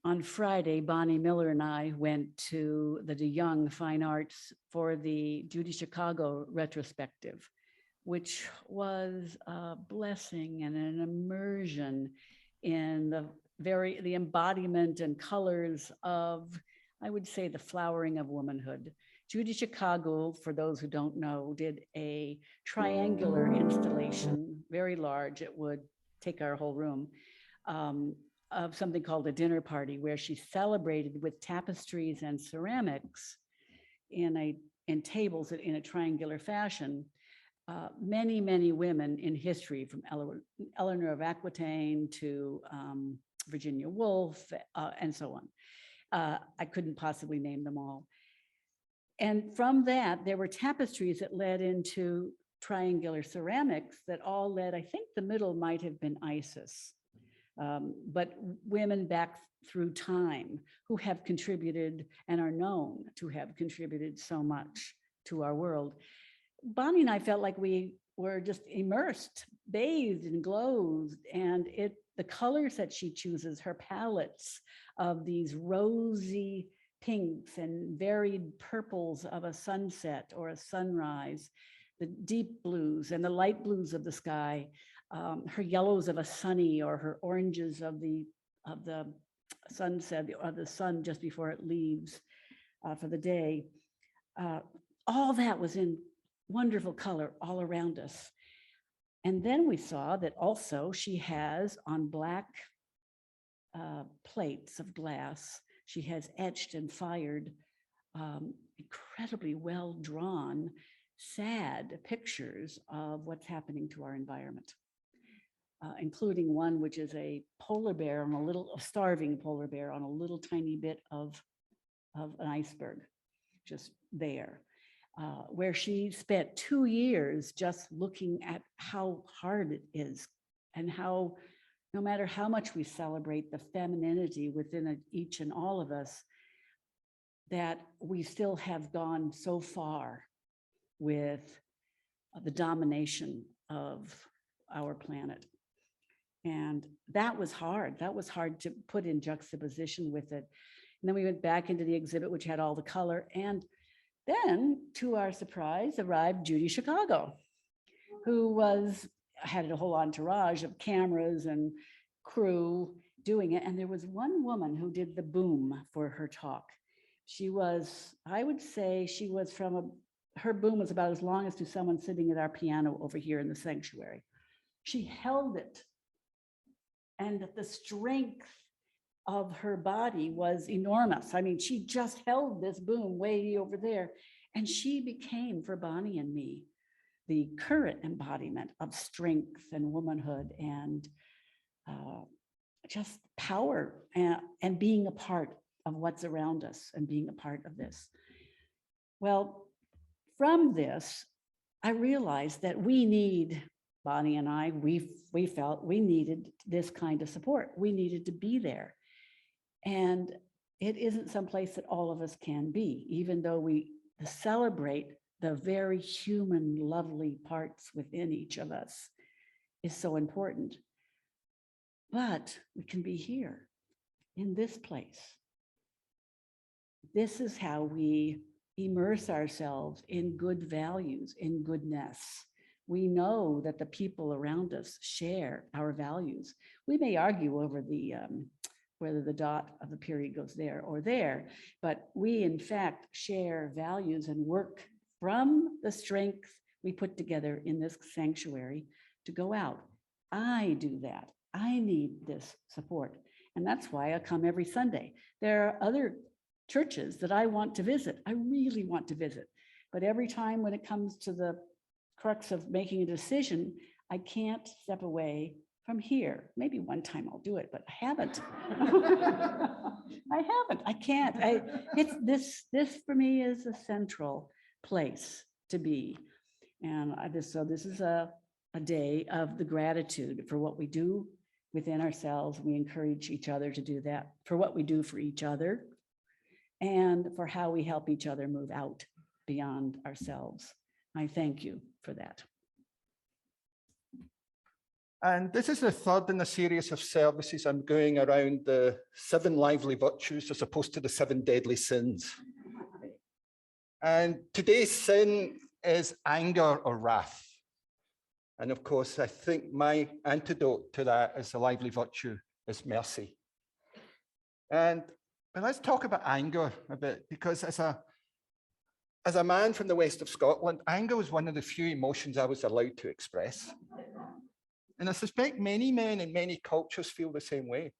On Friday, Bonnie Miller and I went to the DeYoung Fine Arts for the Judy Chicago retrospective, which was a blessing and an immersion in the embodiment and colors of, I would say, the flowering of womanhood. Judy Chicago, for those who don't know, did a triangular installation, very large. It would take our whole room, of something called a dinner party, where she celebrated with tapestries and ceramics in tables in a triangular fashion. Many, many women in history, from Eleanor of Aquitaine to Virginia Woolf, and so on. I couldn't possibly name them all. And from that, there were tapestries that led into triangular ceramics that all led, I think the middle might have been Isis, but women back through time who have contributed and are known to have contributed so much to our world. Bonnie and I felt like we were just immersed, bathed in glows, and the colors that she chooses, her palettes of these rosy pinks and varied purples of a sunset or a sunrise, the deep blues and the light blues of the sky, her yellows of a sunny, or her oranges of the sunset, or the sun just before it leaves for the day. All that was in wonderful color all around us. And then we saw that also she has on black plates of glass, she has etched and fired incredibly well-drawn, sad pictures of what's happening to our environment, including one which is a polar bear on a starving polar bear on a little tiny bit of an iceberg, just there, where she spent 2 years just looking at how hard it is, and how no matter how much we celebrate the femininity within each and all of us, that we still have gone so far with the domination of our planet. And that was hard. That was hard to put in juxtaposition with it. And then we went back into the exhibit, which had all the color. And then, to our surprise, arrived Judy Chicago, who had a whole entourage of cameras and crew doing it. And there was one woman who did the boom for her talk. She was, I would say, she was her boom was about as long as to someone sitting at our piano over here in the sanctuary. She held it, and the strength of her body was enormous. I mean, she just held this boom way over there, and she became, for Bonnie and me, the current embodiment of strength and womanhood and just power and being a part of what's around us and being a part of this. Well, from this, I realized that Bonnie and I, we felt we needed this kind of support. We needed to be there. And it isn't someplace that all of us can be, even though we celebrate the very human, lovely parts within each of us is so important. But we can be here in this place. This is how we immerse ourselves in good values, in goodness. We know that the people around us share our values. We may argue over whether the dot of the period goes there or there, but we in fact share values and work from the strength we put together in this sanctuary to go out. I do that. I need this support. And that's why I come every Sunday. There are other churches that I want to visit. I really want to visit. But every time when it comes to the crux of making a decision, I can't step away from here. Maybe one time I'll do it, but I haven't. I can't. This for me is a central place to be. And so this is a day of the gratitude for what we do within ourselves. We encourage each other to do that, for what we do for each other, and for how we help each other move out beyond ourselves. I thank you for that. And this is the third in a series of services I'm going around the 7 lively virtues as opposed to the 7 deadly sins. And today's sin is anger or wrath. And of course, I think my antidote to that as a lively virtue is mercy. But let's talk about anger a bit, because as a man from the west of Scotland, anger was one of the few emotions I was allowed to express. And I suspect many men in many cultures feel the same way,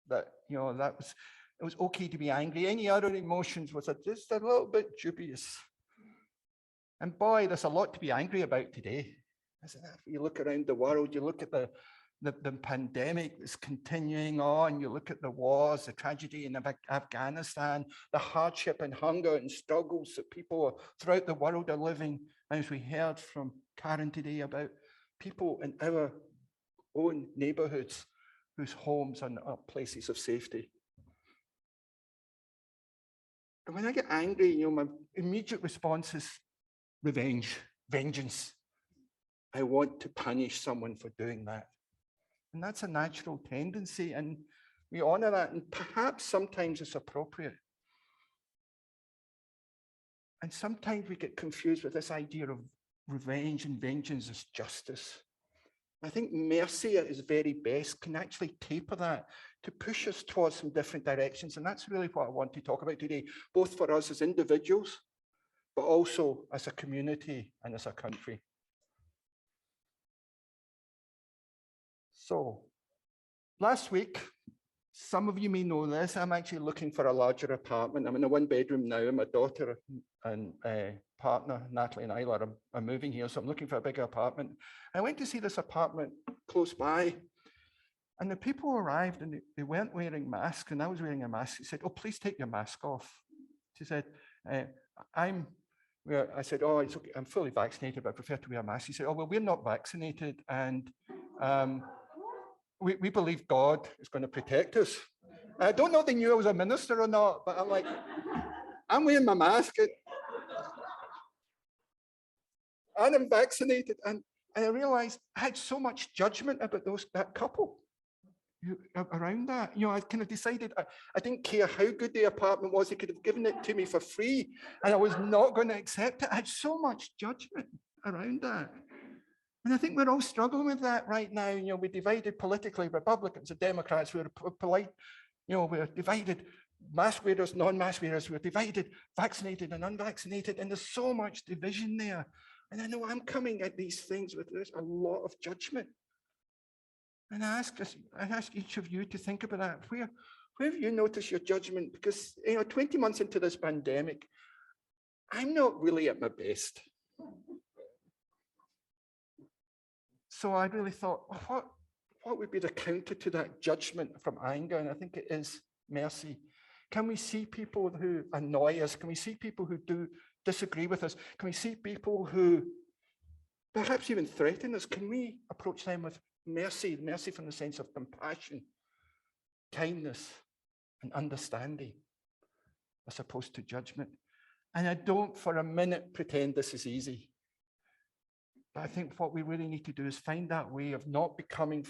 that, you know, it was okay to be angry. Any other emotions was just a little bit dubious. And boy, there's a lot to be angry about today. You look around the world, you look at the pandemic that's continuing on, you look at the wars, the tragedy in Afghanistan, the hardship and hunger and struggles that people throughout the world are living. And as we heard from Karen today about people in our own neighborhoods whose homes are not places of safety. And when I get angry, you know, my immediate response is revenge, vengeance. I want to punish someone for doing that. And that's a natural tendency, and we honor that, and perhaps sometimes it's appropriate. And sometimes we get confused with this idea of revenge and vengeance as justice. I think mercy at its very best can actually taper that to push us towards some different directions. And that's really what I want to talk about today, both for us as individuals, but also as a community and as a country. So last week, some of you may know this, I'm actually looking for a larger apartment. I'm in a 1-bedroom now, and my daughter and partner, Natalie and Isla, are moving here, so I'm looking for a bigger apartment. I went to see this apartment close by, and the people arrived and they weren't wearing masks, and I was wearing a mask. She said, "Oh, please take your mask off." She said, I said, "Oh, it's okay. I'm fully vaccinated, but I prefer to wear a mask." She said, "Oh, well, we're not vaccinated, and we believe God is going to protect us." I don't know if they knew I was a minister or not, but I'm like, I'm wearing my mask and I'm vaccinated. And I realized I had so much judgment about that couple around that. You know, I kind of decided I didn't care how good the apartment was. They could have given it to me for free, and I was not going to accept it. I had so much judgment around that. And I think we're all struggling with that right now. You know, we're divided politically, Republicans and Democrats. We're polite, you know, we're divided, mask wearers, non-mask wearers. We're divided, vaccinated and unvaccinated. And there's so much division there. And I know I'm coming at these things with a lot of judgment. And I ask each of you to think about that. Where have you noticed your judgment? Because, you know, 20 months into this pandemic, I'm not really at my best. So I really thought, what would be the counter to that judgment from anger? And I think it is mercy. Can we see people who annoy us? Can we see people who do disagree with us? Can we see people who perhaps even threaten us? Can we approach them with mercy? Mercy from the sense of compassion, kindness, and understanding, as opposed to judgment. And I don't for a minute pretend this is easy. But I think what we really need to do is find that way of not becoming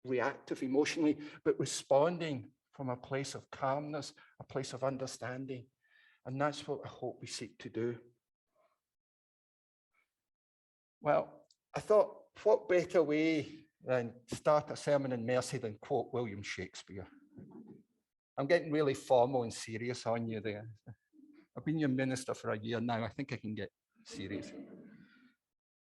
reactive emotionally, but responding from a place of calmness, a place of understanding. And that's what I hope we seek to do. Well, I thought, what better way than start a sermon in mercy than quote William Shakespeare? I'm getting really formal and serious on you there. I've been your minister for a year now. I think I can get serious.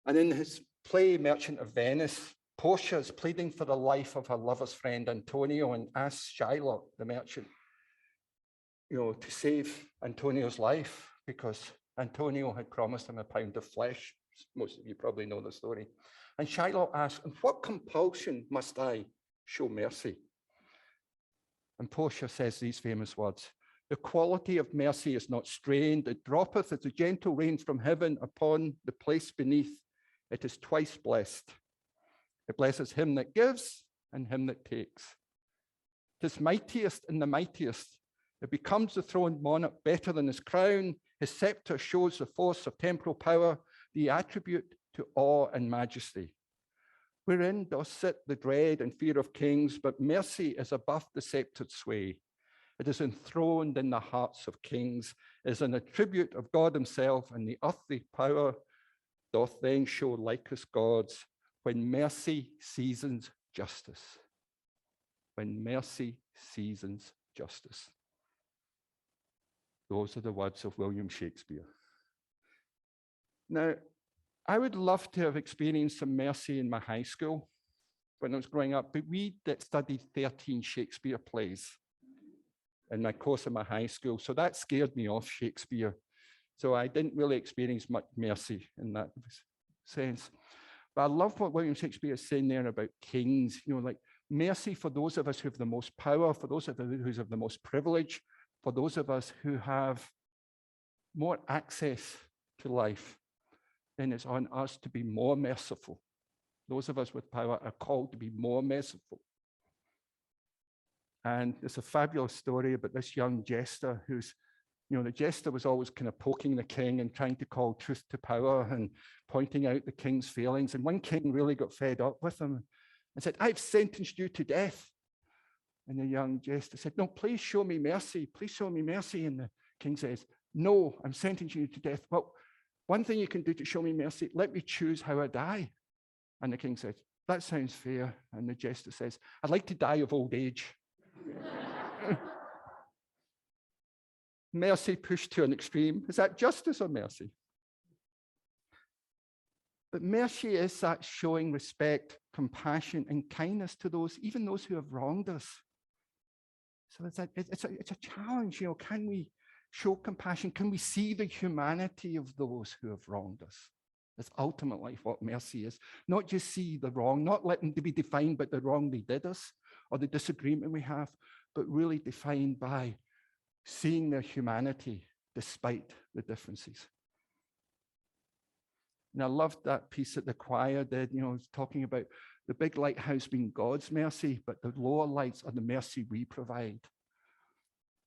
And in his play, Merchant of Venice, Portia is pleading for the life of her lover's friend Antonio and asks Shylock, the merchant, you know, to save Antonio's life because Antonio had promised him a pound of flesh. Most of you probably know the story. And Shylock asks, "And what compulsion must I show mercy?" And Portia says these famous words, "The quality of mercy is not strained. It droppeth as the gentle rain from heaven upon the place beneath. It is twice blessed. It blesses him that gives and him that takes. It is mightiest in the mightiest. It becomes the throned monarch better than his crown. His scepter shows the force of temporal power, the attribute to awe and majesty. Wherein doth sit the dread and fear of kings, but mercy is above the sceptred sway. It is enthroned in the hearts of kings, is an attribute of God himself, and the earthly power doth then show like as gods, when mercy seasons justice. When mercy seasons justice. Those are the words of William Shakespeare. Now, I would love to have experienced some mercy in my high school when I was growing up, but we studied 13 Shakespeare plays in my course in my high school, so that scared me off Shakespeare. So I didn't really experience much mercy in that sense. But I love what William Shakespeare is saying there about kings, like mercy for those of us who have the most power, for those of us who have the most privilege, for those of us who have more access to life. Then it's on us to be more merciful. Those of us with power are called to be more merciful. And there's a fabulous story about this young jester who's, the jester was always kind of poking the king and trying to call truth to power and pointing out the king's failings. And one king really got fed up with him and said, "I've sentenced you to death." And the young jester said, "No, please show me mercy. Please show me mercy." And the king says, "No, I'm sentencing you to death. Well, one thing you can do to show me mercy, let me choose how I die." And the king says, "That sounds fair." And the jester says, "I'd like to die of old age." Mercy pushed to an extreme. Is that justice or mercy? But mercy is that showing respect, compassion, and kindness to those, even those who have wronged us. So it's a challenge, can we show compassion? Can we see the humanity of those who have wronged us? That's ultimately what mercy is. Not just see the wrong, not let them be defined by the wrong they did us or the disagreement we have, but really defined by seeing their humanity despite the differences. And I loved that piece that the choir did, talking about the big lighthouse being God's mercy, but the lower lights are the mercy we provide.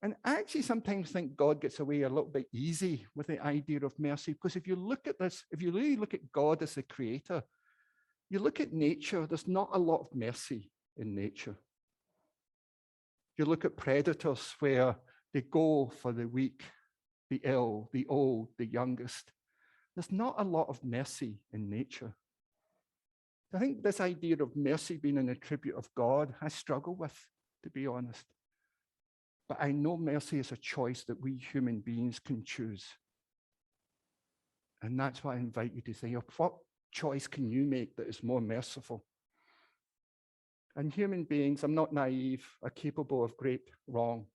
And I actually sometimes think God gets away a little bit easy with the idea of mercy, because if you look at this, if you really look at God as the creator, you look at nature, there's not a lot of mercy in nature. You look at predators where they go for the weak, the ill, the old, the youngest. There's not a lot of mercy in nature. I think this idea of mercy being an attribute of God, I struggle with, to be honest. But I know mercy is a choice that we human beings can choose. And that's why I invite you to think of what choice can you make that is more merciful? And human beings, I'm not naive, are capable of great wrong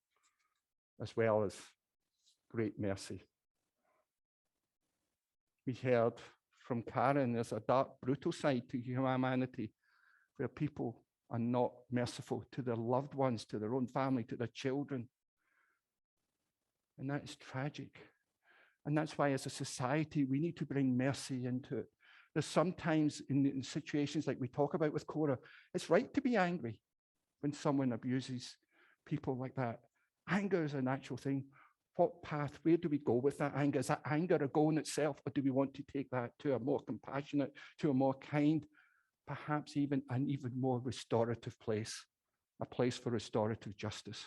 as well as great mercy. We heard from Karen, there's a dark, brutal side to humanity where people are not merciful to their loved ones, to their own family, to their children. And that is tragic. And that's why as a society, we need to bring mercy into it. There's sometimes in situations like we talk about with Cora, it's right to be angry when someone abuses people like that. Anger is a natural thing. What path, where do we go with that anger? Is that anger a goal in itself, or do we want to take that to a more compassionate, to a more kind, perhaps even an even more restorative place, a place for restorative justice?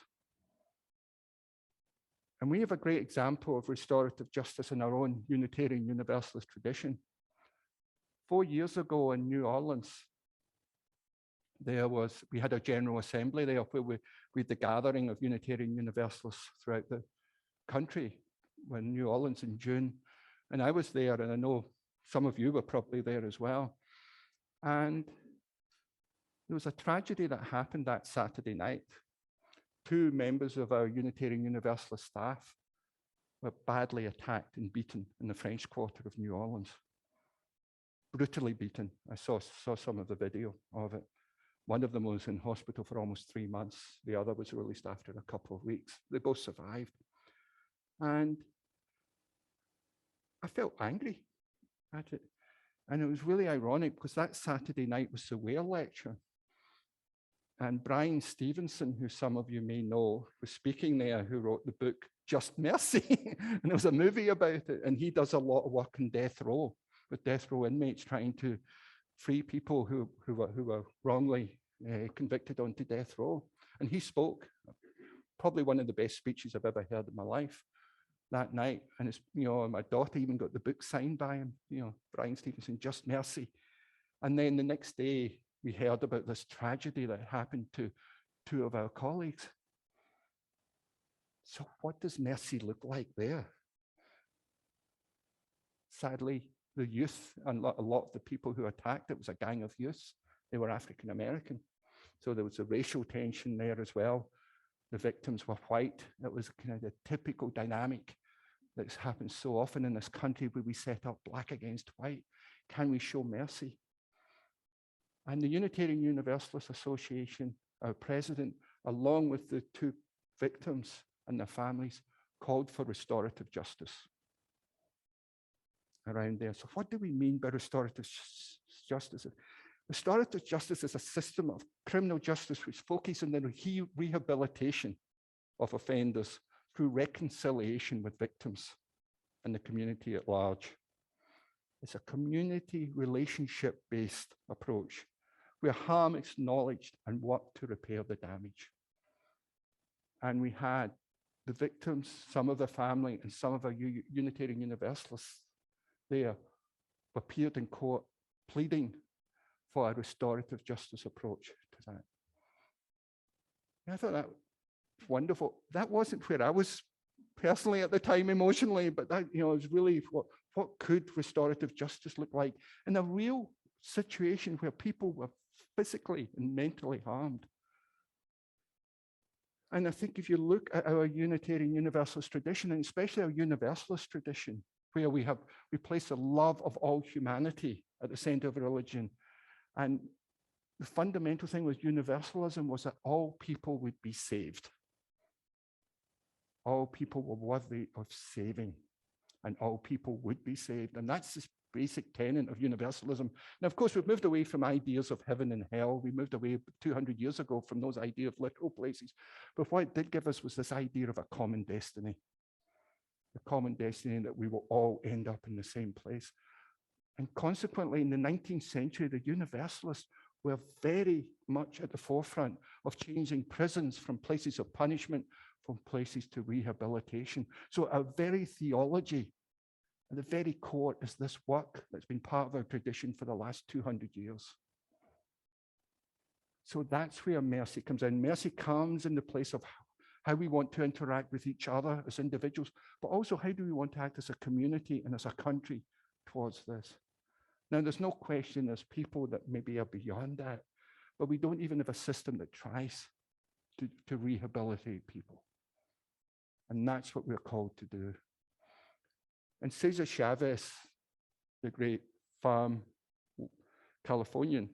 And we have a great example of restorative justice in our own Unitarian Universalist tradition. 4 years ago in New Orleans, we had a General Assembly there where we had the gathering of Unitarian Universalists throughout the country in New Orleans in June. And I was there, and I know some of you were probably there as well. And there was a tragedy that happened that Saturday night. 2 members of our Unitarian Universalist staff were badly attacked and beaten in the French Quarter of New Orleans. Brutally beaten. I saw some of the video of it. One of them was in hospital for almost 3 months. The other was released after a couple of weeks. They both survived. And I felt angry at it. And it was really ironic because that Saturday night was the Ware lecture. And Brian Stevenson, who some of you may know, was speaking there, who wrote the book, Just Mercy. And there was a movie about it. And he does a lot of work in death row, with death row inmates trying to free people who were wrongly convicted onto death row. And he spoke probably one of the best speeches I've ever heard in my life that night. And it's, my daughter even got the book signed by him, Brian Stevenson, Just Mercy. And then the next day, we heard about this tragedy that happened to two of our colleagues. So what does mercy look like there? Sadly, the youth and a lot of the people who attacked it was a gang of youths. They were African American. So there was a racial tension there as well. The victims were white. That was kind of the typical dynamic that's happened so often in this country where we set up black against white. Can we show mercy? And the Unitarian Universalist Association, our president, along with the two victims and their families, called for restorative justice around there. So what do we mean by restorative justice? Restorative justice is a system of criminal justice which focuses on the rehabilitation of offenders through reconciliation with victims and the community at large. It's a community relationship-based approach where harm is acknowledged and work to repair the damage. And we had the victims, some of their family, and some of our Unitarian Universalists there appeared in court pleading for a restorative justice approach to that. And I thought that was wonderful. That wasn't where I was personally at the time emotionally, but that, it was really what could restorative justice look like in a real situation where people were physically and mentally harmed. And I think if you look at our Unitarian Universalist tradition, and especially our Universalist tradition, where we place the love of all humanity at the center of religion. And the fundamental thing with universalism was that all people would be saved. All people were worthy of saving, and all people would be saved. And that's this basic tenet of universalism. Now, of course, we've moved away from ideas of heaven and hell. We moved away 200 years ago from those ideas of literal places. But what it did give us was this idea of a common destiny. The common destiny that we will all end up in the same place. And consequently, in the 19th century, the Universalists were very much at the forefront of changing prisons from places of punishment, from places to rehabilitation. So our very theology, at the very core, is this work that's been part of our tradition for the last 200 years. So that's where mercy comes in. Mercy comes in the place of how we want to interact with each other as individuals, but also how do we want to act as a community and as a country towards this. Now, there's no question there's people that maybe are beyond that, but we don't even have a system that tries to rehabilitate people. And that's what we're called to do. And Cesar Chavez, the great Californian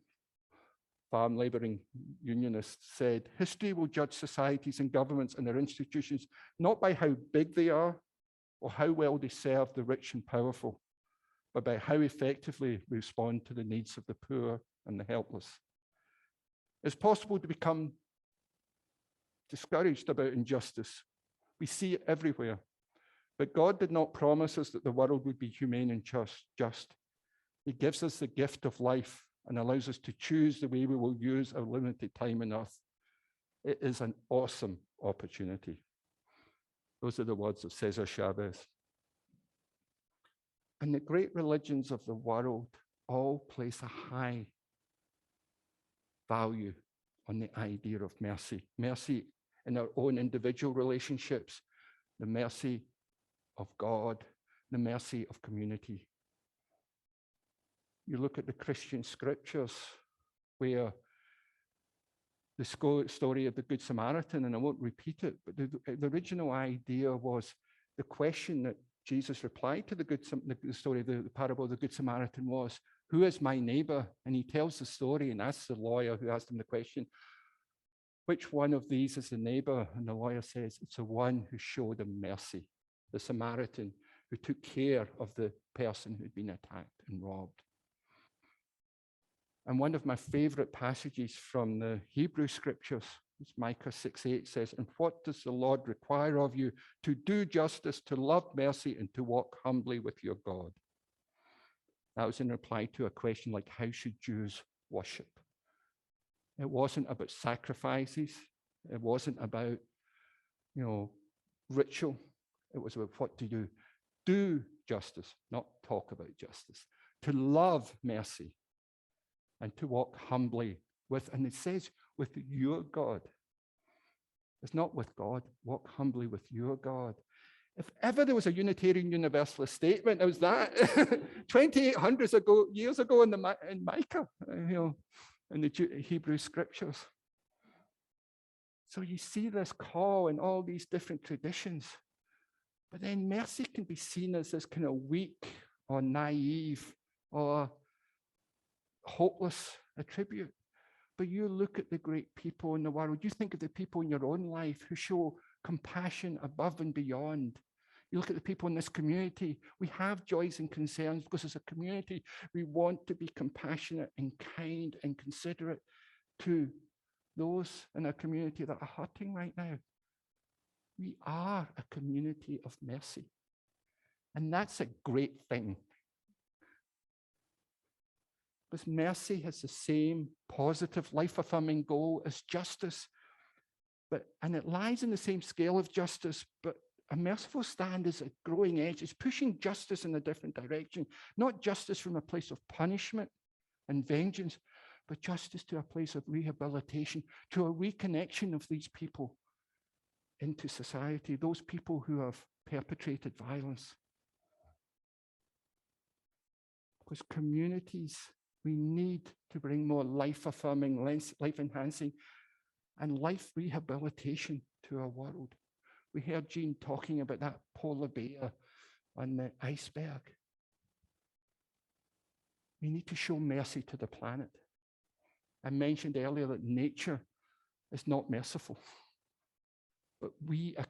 farm laboring unionist, said, history will judge societies and governments and their institutions not by how big they are or how well they serve the rich and powerful, but by how effectively we respond to the needs of the poor and the helpless. It's possible to become discouraged about injustice. We see it everywhere. But God did not promise us that the world would be humane and just. He gives us the gift of life and allows us to choose the way we will use our limited time on earth. It is an awesome opportunity. Those are the words of Cesar Chavez. And the great religions of the world all place a high value on the idea of mercy. Mercy in our own individual relationships, the mercy of God, the mercy of community. You look at the Christian scriptures where the story of the Good Samaritan, and I won't repeat it, but the original idea was the question that Jesus replied to the story of the parable of the Good Samaritan was, who is my neighbor? And he tells the story and asks the lawyer who asked him the question, which one of these is the neighbor? And the lawyer says, it's the one who showed him mercy, the Samaritan who took care of the person who'd been attacked and robbed. And one of my favorite passages from the Hebrew scriptures, it's Micah 6:8 says, and what does the Lord require of you? To do justice, to love mercy, and to walk humbly with your God. That was in reply to a question like, how should Jews worship? It wasn't about sacrifices. It wasn't about, ritual. It was about what to do. Do justice, not talk about justice. To love mercy and to walk humbly with, and it says, with your God. It's not with God. Walk humbly with your God. If ever there was a Unitarian Universalist statement, it was that 2,800 years ago in Micah, in the Hebrew scriptures. So you see this call in all these different traditions. But then mercy can be seen as this kind of weak or naive or hopeless attribute. But you look at the great people in the world, you think of the people in your own life who show compassion above and beyond. You look at the people in this community, we have joys and concerns because as a community, we want to be compassionate and kind and considerate to those in our community that are hurting right now. We are a community of mercy. And that's a great thing. Because mercy has the same positive, life-affirming goal as justice. And it lies in the same scale of justice, but a merciful stand is a growing edge. It's pushing justice in a different direction, not justice from a place of punishment and vengeance, but justice to a place of rehabilitation, to a reconnection of these people into society, those people who have perpetrated violence. Because communities, we need to bring more life-affirming, life-enhancing, and life rehabilitation to our world. We heard Jeanne talking about that polar bear on the iceberg. We need to show mercy to the planet. I mentioned earlier that nature is not merciful, but we are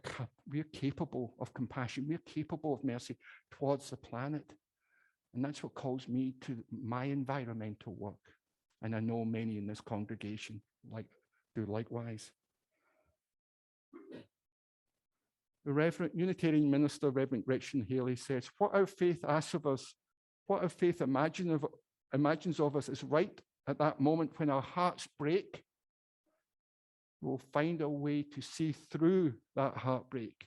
capable of compassion. We're capable of mercy towards the planet. And that's what calls me to my environmental work. And I know many in this congregation do likewise. The Unitarian minister, Reverend Gretchen Haley, says, what our faith asks of us, what our faith imagines of us is right at that moment when our hearts break. We'll find a way to see through that heartbreak.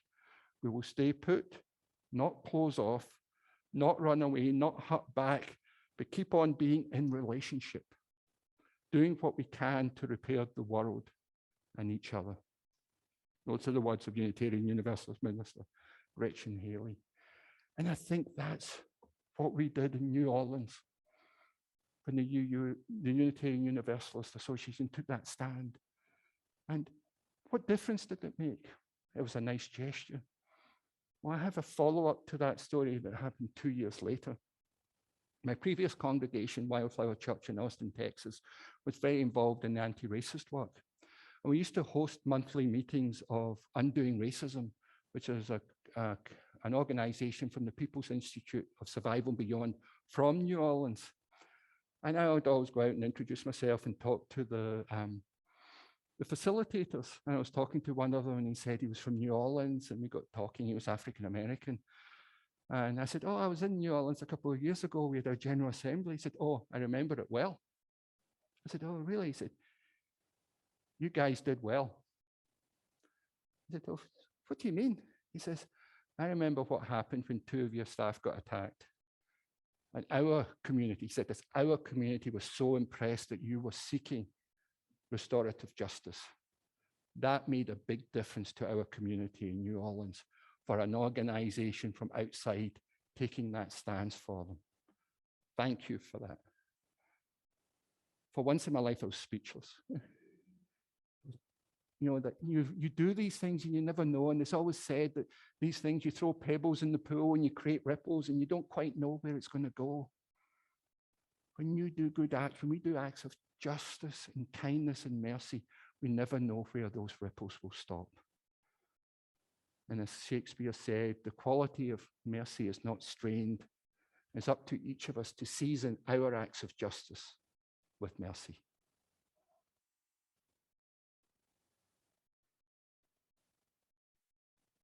We will stay put, not close off, not run away, not hurt back, but keep on being in relationship, doing what we can to repair the world and each other. Those are the words of Unitarian Universalist Minister Gretchen Haley. And I think that's what we did in New Orleans when the Unitarian Universalist Association took that stand. And what difference did it make? It was a nice gesture. Well, I have a follow-up to that story that happened 2 years later. My previous congregation, Wildflower Church in Austin, Texas, was very involved in the anti-racist work. And we used to host monthly meetings of Undoing Racism, which is an organization from the People's Institute of Survival and Beyond from New Orleans. And I would always go out and introduce myself and talk to the facilitators. And I was talking to one of them and he said he was from New Orleans, and we got talking. He was African-American. And I said, oh, I was in New Orleans a couple of years ago. We had our General Assembly. He said, oh, I remember it well. I said, oh, really? He said, you guys did well. I said, oh, what do you mean? He says, I remember what happened when 2 of your staff got attacked. And our community, he said this, our community was so impressed that you were seeking restorative justice. That made a big difference to our community in New Orleans for an organization from outside taking that stance for them. Thank you for that. For once in my life, I was speechless. That you do these things and you never know. And it's always said that these things, you throw pebbles in the pool and you create ripples and you don't quite know where it's going to go. When you do good acts, when we do acts of justice and kindness and mercy, we never know where those ripples will stop. And as Shakespeare said, the quality of mercy is not strained. It's up to each of us to season our acts of justice with mercy.